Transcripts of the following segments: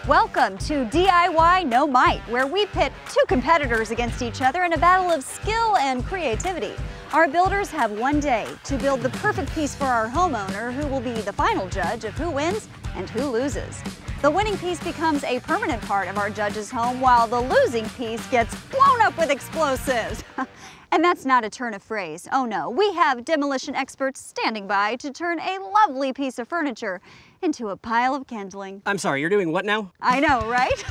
Welcome to DIY-no-mite, where we pit two competitors against each other in a battle of skill and creativity. Our builders have one day to build the perfect piece for our homeowner, who will be the final judge of who wins and who loses. The winning piece becomes a permanent part of our judge's home, while the losing piece gets blown up with explosives. And that's not a turn of phrase. Oh no, we have demolition experts standing by to turn a lovely piece of furniture into a pile of kindling. I'm sorry, you're doing what now? I know, right?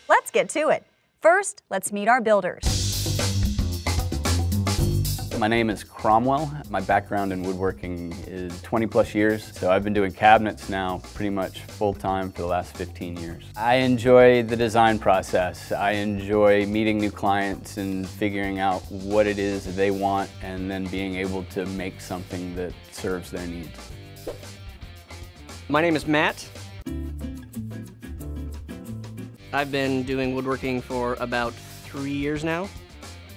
Let's get to it. First, let's meet our builders. My name is Cromwell. My background in woodworking is 20 plus years, so I've been doing cabinets now pretty much full-time for the last 15 years. I enjoy the design process. I enjoy meeting new clients and figuring out what it is that they want and then being able to make something that serves their needs. My name is Matt. I've been doing woodworking for about 3 years now,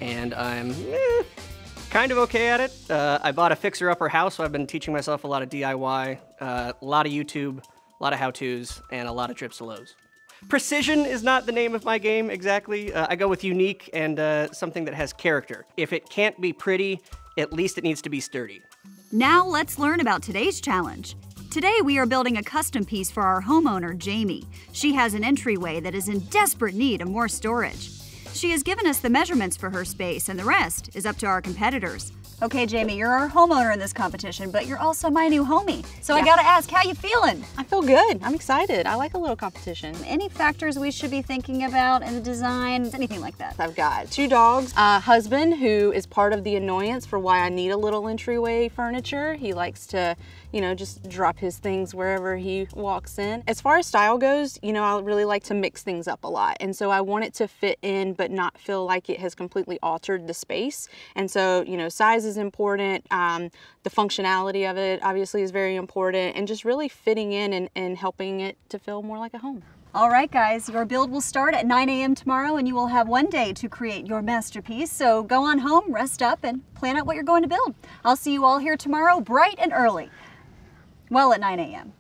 and I'm kind of okay at it. I bought a fixer-upper house, so I've been teaching myself a lot of DIY, a lot of YouTube, a lot of how-tos, and a lot of trips to Lowe's. Precision is not the name of my game exactly. I go with unique and something that has character. If it can't be pretty, at least it needs to be sturdy. Now let's learn about today's challenge. Today we are building a custom piece for our homeowner, Jamie. She has an entryway that is in desperate need of more storage. She has given us the measurements for her space, and the rest is up to our competitors. Okay, Jamie, you're our homeowner in this competition, but you're also my new homie. So I gotta ask, how you feeling? I feel good. I'm excited. I like a little competition. Any factors we should be thinking about in the design? Anything like that? I've got 2 dogs, a husband who is part of the annoyance for why I need a little entryway furniture. He likes to, just drop his things wherever he walks in. As far as style goes, I really like to mix things up a lot. And so I want it to fit in, but not feel like it has completely altered the space. And so, size is important. The functionality of it obviously is very important, and just really fitting in and helping it to feel more like a home. All right, guys, your build will start at 9 a.m. tomorrow, and you will have one day to create your masterpiece. So go on home, rest up, and plan out what you're going to build. I'll see you all here tomorrow, bright and early. Well, at 9 a.m.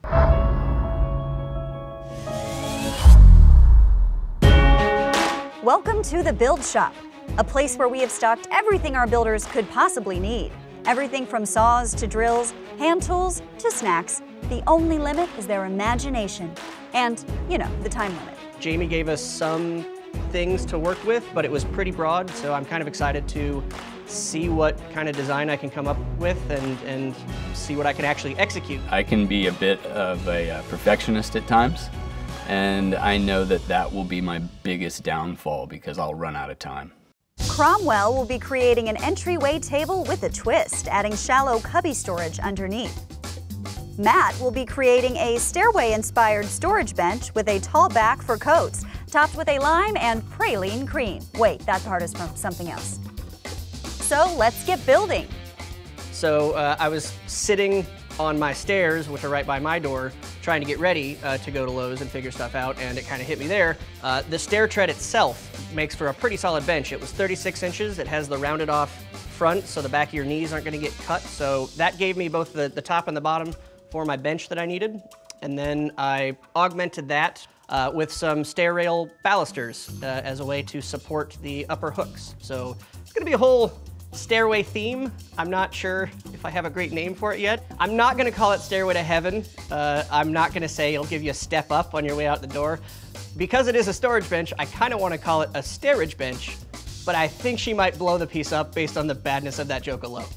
Welcome to the Build Shop, a place where we have stocked everything our builders could possibly need. Everything from saws to drills, hand tools to snacks. The only limit is their imagination and, the time limit. Jamie gave us some things to work with, but it was pretty broad, so I'm kind of excited to see what kind of design I can come up with and see what I can actually execute. I can be a bit of a perfectionist at times, and I know that that will be my biggest downfall because I'll run out of time. Cromwell will be creating an entryway table with a twist, adding shallow cubby storage underneath. Matt will be creating a stairway-inspired storage bench with a tall back for coats, topped with a lime and praline cream. Wait, that part is from something else. So let's get building. So I was sitting on my stairs, which are right by my door, trying to get ready to go to Lowe's and figure stuff out, and it kind of hit me there. The stair tread itself makes for a pretty solid bench. It was 36 inches. It has the rounded off front, so the back of your knees aren't going to get cut. So that gave me both the top and the bottom for my bench that I needed. And then I augmented that with some stair rail balusters as a way to support the upper hooks. So it's going to be a whole stairway theme. I'm not sure if I have a great name for it yet. I'm not gonna call it Stairway to Heaven. I'm not gonna say it'll give you a step up on your way out the door. Because it is a storage bench, I kinda wanna call it a stairage bench, but I think she might blow the piece up based on the badness of that joke alone.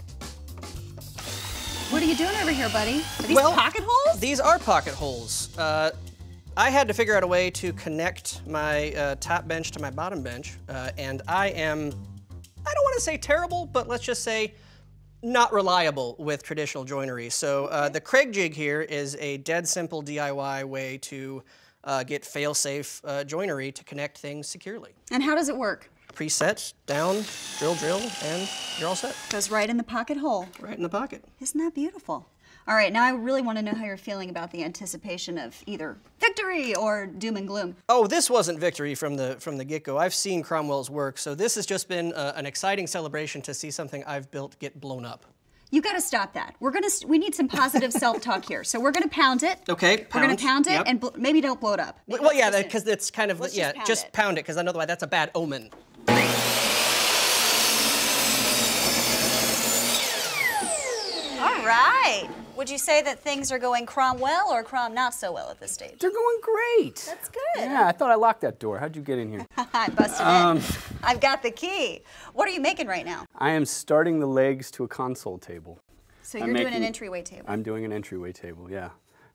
What are you doing over here, buddy? Are these pocket holes? These are pocket holes. I had to figure out a way to connect my top bench to my bottom bench, and I don't want to say terrible, but let's just say not reliable with traditional joinery. So the Craig jig here is a dead simple DIY way to get fail-safe joinery to connect things securely. And how does it work? Preset, down, drill, and you're all set. Goes right in the pocket hole. Right in the pocket. Isn't that beautiful? All right, now I really want to know how you're feeling about the anticipation of either victory or doom and gloom. Oh, this wasn't victory from the get-go. I've seen Cromwell's work, so this has just been an exciting celebration to see something I've built get blown up. You got to stop that. We need some positive self-talk here. So we're gonna pound it. Okay, We're gonna pound it, yep. and maybe don't blow it up. Maybe Well, yeah, let's because it's kind of, yeah, just pound it, because otherwise that's a bad omen. All right. Would you say that things are going crom well or crom not so well at this stage? They're going great. That's good. Yeah, I thought I locked that door. How'd you get in here? I busted in. I've got the key. What are you making right now? I am starting the legs to a console table. So you're doing an entryway table. I'm doing an entryway table, yeah.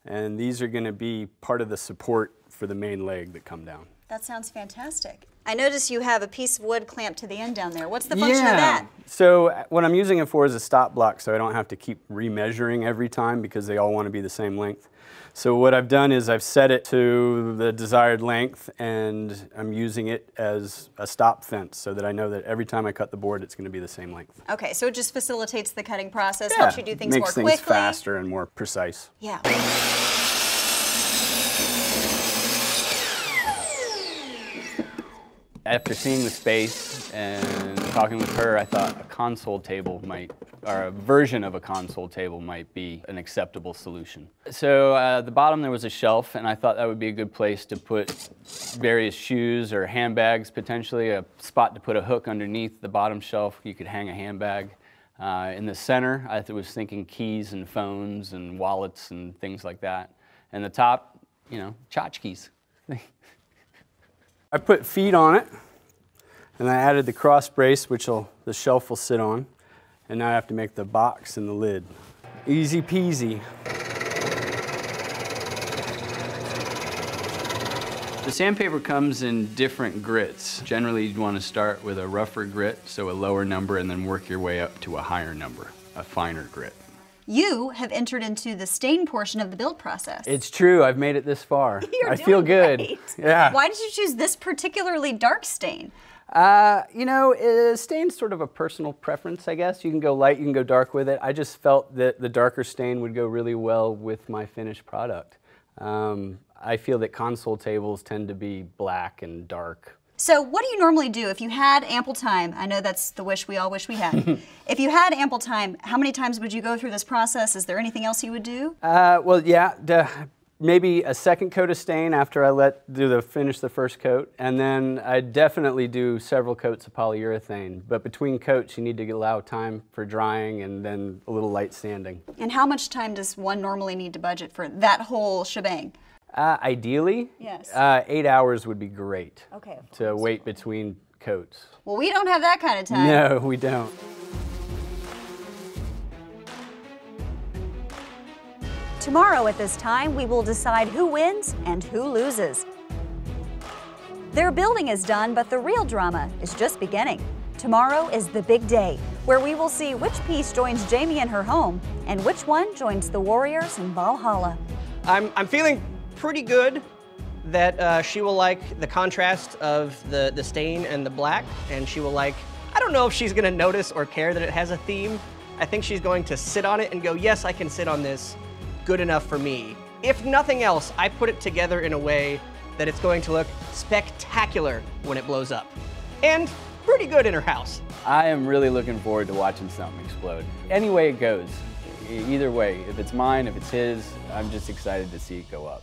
And these are going to be part of the support for the main leg that come down. That sounds fantastic. I notice you have a piece of wood clamped to the end down there. What's the function of that? So what I'm using it for is a stop block, so I don't have to keep remeasuring every time because they all want to be the same length. So what I've done is I've set it to the desired length, and I'm using it as a stop fence so that I know that every time I cut the board, it's going to be the same length. Okay, so it just facilitates the cutting process, helps you do things more makes quickly. things faster and more precise. Yeah. After seeing the space and talking with her, I thought a console table or a version of a console table might be an acceptable solution. So at the bottom there was a shelf, and I thought that would be a good place to put various shoes or handbags, potentially a spot to put a hook underneath the bottom shelf. You could hang a handbag. In the center, I was thinking keys and phones and wallets and things like that. And the top, you know, tchotchkes. I put feet on it, and I added the cross brace, which the shelf will sit on. And now I have to make the box and the lid. Easy peasy. The sandpaper comes in different grits. Generally, you'd want to start with a rougher grit, so a lower number, and then work your way up to a higher number, a finer grit. You have entered into the stain portion of the build process. It's true, I've made it this far. You're feel doing good. great. Yeah. Why did you choose this particularly dark stain? You know, stain's sort of a personal preference, I guess. You can go light, you can go dark with it. I just felt that the darker stain would go really well with my finished product. I feel that console tables tend to be black and dark. So what do you normally do if you had ample time? I know that's the wish we all wish we had. If you had ample time, how many times would you go through this process? Is there anything else you would do? Well, yeah, maybe a second coat of stain after I finish the first coat, and then I definitely do several coats of polyurethane. But between coats, you need to allow time for drying and then a little light sanding. And how much time does one normally need to budget for that whole shebang? Ideally, yes. 8 hours would be great. Okay. To wait between coats. Well, we don't have that kind of time. No, we don't. Tomorrow at this time, we will decide who wins and who loses. Their building is done, but the real drama is just beginning. Tomorrow is the big day, where we will see which piece joins Jamie in her home and which one joins the Warriors in Valhalla. I'm feeling pretty good that she will like the contrast of the stain and the black, and she will like, I don't know if she's gonna notice or care that it has a theme. I think she's going to sit on it and go, yes, I can sit on this, good enough for me. If nothing else, I put it together in a way that it's going to look spectacular when it blows up. And pretty good in her house. I am really looking forward to watching something explode. Any way it goes, either way, if it's mine, if it's his, I'm just excited to see it go up.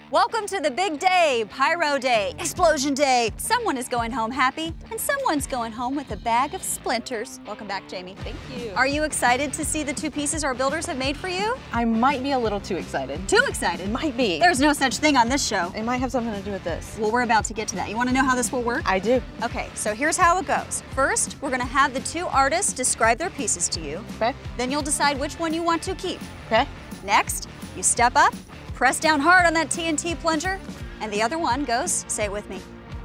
Welcome to the big day, Pyro Day, Explosion Day. Someone is going home happy, and someone's going home with a bag of splinters. Welcome back, Jamie. Thank you. Are you excited to see the two pieces our builders have made for you? I might be a little too excited. Too excited? Might be. There's no such thing on this show. It might have something to do with this. Well, we're about to get to that. You want to know how this will work? I do. Okay, so here's how it goes. First, we're going to have the two artists describe their pieces to you. Okay. Then you'll decide which one you want to keep. Okay. Next, you step up, press down hard on that TNT plunger, and the other one goes, say it with me,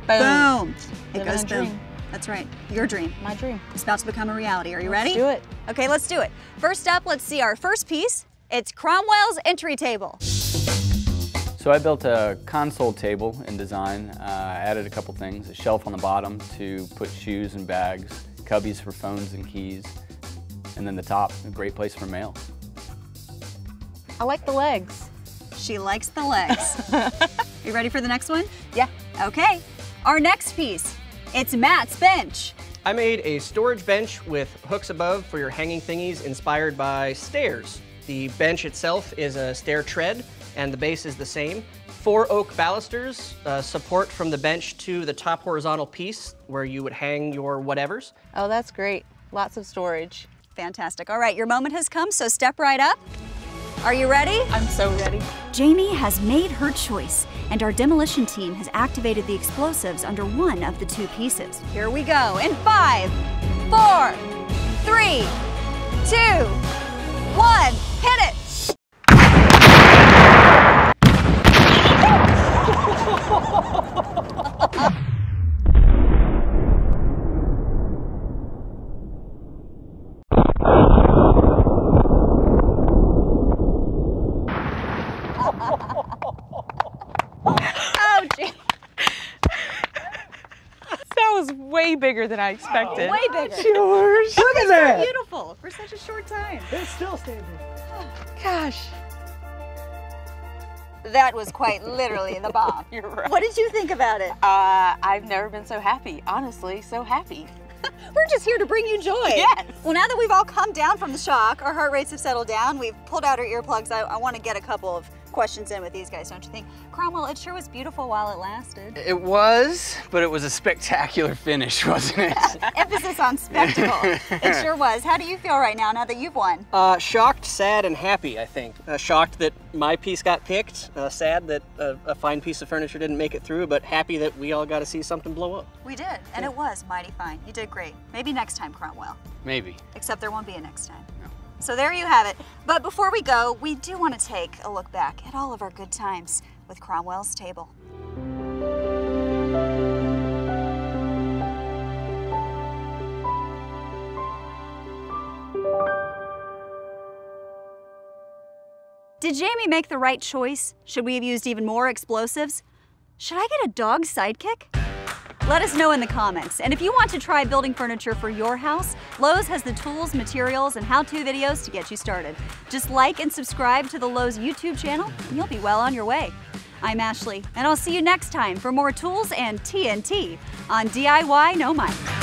boom. It goes boom. Dream. That's right, your dream. My dream. It's about to become a reality. Are you ready? Let's do it. Okay, let's do it. First up, let's see our first piece. It's Cromwell's entry table. So I built a console table in design. I added a couple things, a shelf on the bottom to put shoes and bags, cubbies for phones and keys, and then the top, a great place for mail. I like the legs. She likes the legs. You ready for the next one? Yeah. Okay, our next piece, it's Matt's bench. I made a storage bench with hooks above for your hanging thingies inspired by stairs. The bench itself is a stair tread and the base is the same. 4 oak balusters support from the bench to the top horizontal piece where you would hang your whatevers. Oh, that's great. Lots of storage. Fantastic. All right, your moment has come, so step right up. Are you ready? I'm so ready. Jamie has made her choice, and our demolition team has activated the explosives under one of the 2 pieces. Here we go in 5, 4, 3, 2, 1. Hit it! Oh, gee. That was way bigger than I expected. Way bigger. Yours. Look at that! Beautiful for such a short time. It's still standing. Gosh. That was quite literally the bomb. You're right. What did you think about it? I've never been so happy. Honestly, so happy. We're just here to bring you joy. Yes. Well, now that we've all come down from the shock, our heart rates have settled down, we've pulled out our earplugs. I want to get a couple of questions in with these guys, don't you think? Cromwell, it sure was beautiful while it lasted. It was, but it was a spectacular finish, wasn't it? Emphasis on spectacle. It sure was. How do you feel right now that you've won? Shocked, sad, and happy, I think. Shocked that my piece got picked, sad that a fine piece of furniture didn't make it through, but happy that we all got to see something blow up. We did, and it was mighty fine. You did great. Maybe next time, Cromwell. Maybe. Except there won't be a next time. No. So there you have it. But before we go, we do want to take a look back at all of our good times with Cromwell's table. Did Jamie make the right choice? Should we have used even more explosives? Should I get a dog sidekick? Let us know in the comments. And if you want to try building furniture for your house, Lowe's has the tools, materials, and how-to videos to get you started. Just like and subscribe to the Lowe's YouTube channel, and you'll be well on your way. I'm Ashley, and I'll see you next time for more tools and TNT on DIY-no-mite.